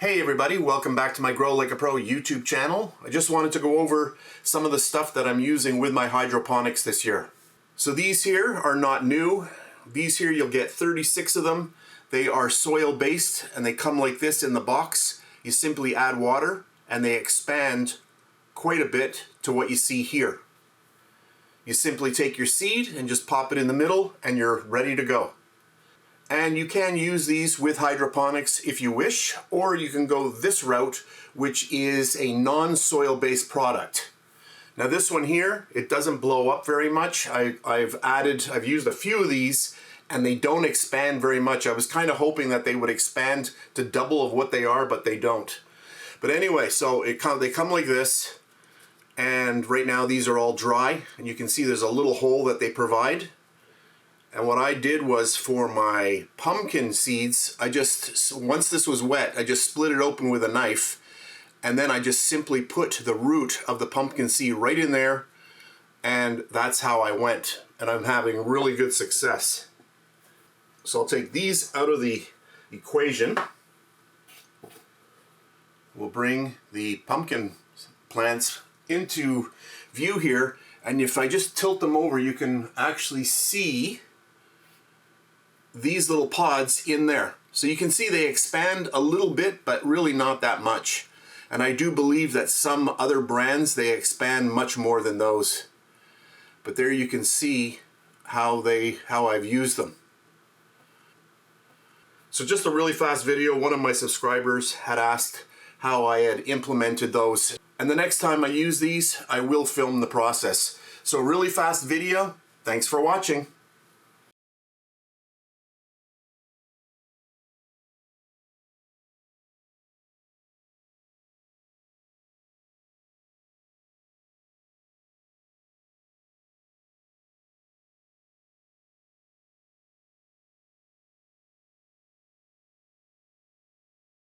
Hey everybody, welcome back to my Grow Like a Pro YouTube channel. I just wanted to go over some of the stuff that I'm using with my hydroponics this year. So these here are not new. These here you'll get 36 of them. They are soil based and they come like this in the box. You simply add water and they expand quite a bit to what you see here. You simply take your seed and just pop it in the middle and you're ready to go. And you can use these with hydroponics if you wish, or you can go this route, which is a non-soil based product. Now this one here, it doesn't blow up very much. I've used a few of these and they don't expand very much. I was kind of hoping that they would expand to double of what they are, but they don't. But anyway, so they come like this, and right now these are all dry, and you can see there's a little hole that they provide. And what I did was for my pumpkin seeds, once this was wet, I just split it open with a knife, and then I just simply put the root of the pumpkin seed right in there, and that's how I went. And I'm having really good success. So I'll take these out of the equation. We'll bring the pumpkin plants into view here, and if I just tilt them over, you can actually see these little pods in there. So you can see they expand a little bit, but really not that much. And I do believe that some other brands, they expand much more than those. But there you can see how I've used them. So just a really fast video. One of my subscribers had asked how I had implemented those. And the next time I use these, I will film the process. So really fast video. Thanks for watching.